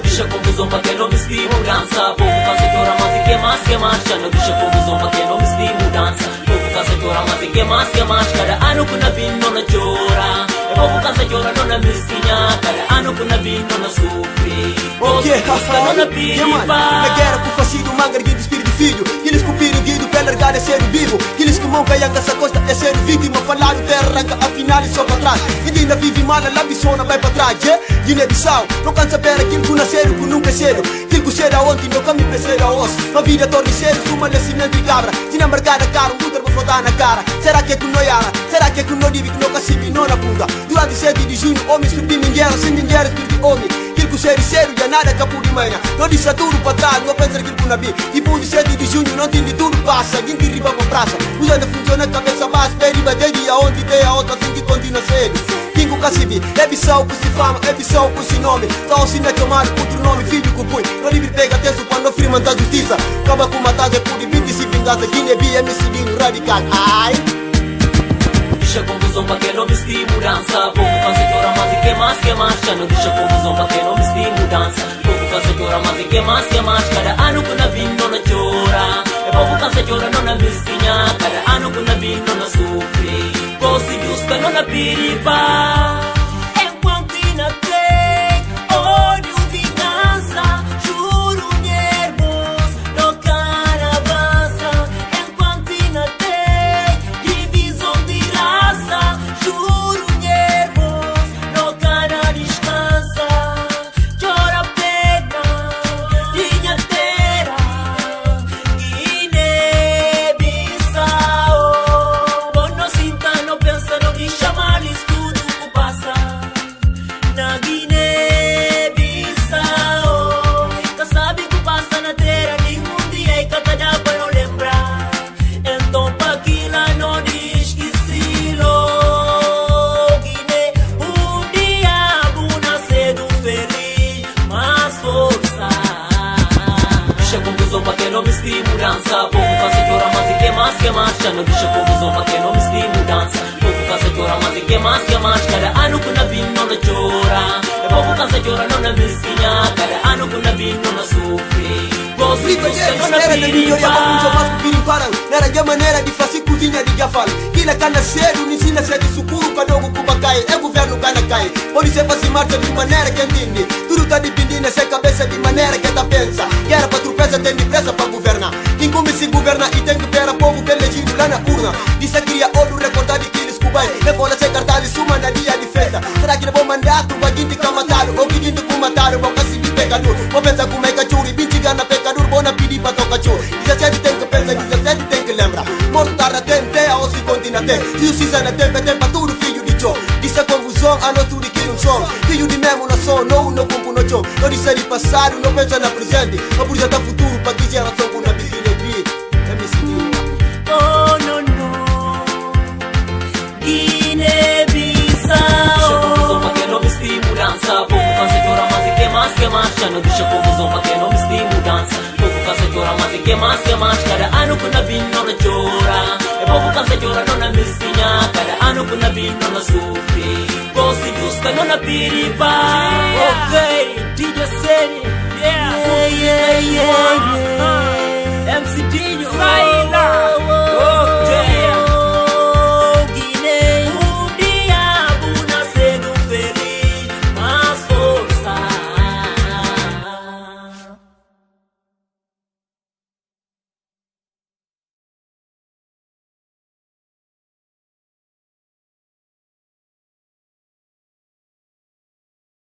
Deixa a confusão pra quem não veste mudança. Povo cansa chora, mas e que mais já não deixa a confusão pra quem não veste mudança. Povo cansa chora, mas e que mais cada ano que na vim não chora. Povo cansa chora, não na mesquinha. Cada ano que na vim não sofre. Ok, Rafael, na guerra com fascismo, manga de espírito filho. Eles cupiram guido para largar é ser vivo. Eles que monca e essa costa é ser vítima. Falaram terra arranca, afinal e só para trás. E ainda vive mal, a labissona vai para trás. Guiné-Bissau, não cansa saber aquilo que nasceram, que nunca cedo. Aquilo que cheira ontem, meu caminho para ser a osso. A vida torna cedo, uma nascimento e cabra. Tinha marcada a cara, um puta vou flotar na cara. Será que é que não yara? Será que é que não dive que não cacibe, não na bunda? Durante 7 de junho, homens perdem guerra, sem guerra, perdem homem. Aquilo que cheira sério, já nada capô de manhã. Não disse tudo para trás, não pensa aquilo que não vi. Tipo de 7 de junho, não tem de tudo passa. Quem te riba para praça, usando funciona a cabeça base. Pede bateria, onde tem a outra, assim que continua cedo. Quem com cacibe, é bissau por si fama, é bissau por si nome. Só assim é chamado outro nome, filho que põe. Não livre pega texto para não firma da justiça. Acaba com matar, é por divide se vingança. Guiné-Bi é me seguindo radical. Ai. Deixa a confusão pra quem não veste mudança. Povo cansa chora, mas e que mais já não deixa a confusão pra quem não veste mudança. Povo cansa chora, mas e que mais cada ano que na vim não chora. Povo cansa chora, não na mesquinha. Cada ano que na vim não sofre. Gosto justa, não na piriva. Enquanto ainda tem ódio, vingança, juro nervos, no cara avança. Enquanto ainda tem divisão de raça, juro nervos, no cara descansa. Chora pena, linha terra, Guiné-Bissau. Bom, não sinta, não pensa, não me chama, diz tudo que passa na Guiné-Bissau. Tá sabe que passa na terra, nenhum dia e cada dia para não lembrar. Então pra que lá não diz que se lo Guiné, um dia vou nascer do feliz, mas força. Deixa a confusão pra quem não veste mudança. Povo cansa chora, mas e que mais já não deixa a confusão pra quem não veste mudança. Povo cansa chora, mas e que mais cada ano que na vim não chora. Povo cansa chora, não na mesquinha. Cada ano que na vim não sofre. Gosto justa, não na piriva. Nera de maneira de fazer cozinha de gafal. Kila cana cedo, me ensina ser de sucuro, cadogo cubacai. É governo cana cai. Pode ser fazer marcha de maneira que entende. Tudo tá dividindo sem cabeça de maneira que tá pensa. Guerra pra tropeça, tem depressa pra governar. Quem come se governa e tem que ter a povo que elegido lá na urna. Disse cria ouro, recordar de que eles cubai. Recolha sem cartaz, suma na dia de festa. Será que levou mandato, vai gente que mataram? Ou que gente que mataram, vão conseguir pecador. Vou pensar como é cachorro e 20 gana pecador. Vou na pedir pra tocar cachorro. 17 tem que pensar, 17 tem que lembrar. Morto tarra tem, ou se continua tem. Se o cisana tem pra tudo filho de chão. Disse a confusão, a não tudo que não são. Filho de mesmo na som, não compro no chão. Não disse ali passado, não pensa na presente. Não projeta futuro pra que geração com na vida de vida. É me seguir. Oh, no, no. Guiné-Bissau. Deixa a confusão pra quem não veste mudança. Povo cansa chora, mas e que mais já não deixa a confusão pra quem não veste mudança. Povo cansa chora, mas e que mais cada ano que na vim não chora. Povo cansa chora, não na mesquinha. Cada ano que na vim não sofre. Gosto justa, não na piriva. Ok, DJ Série. Yeah, MC DJ.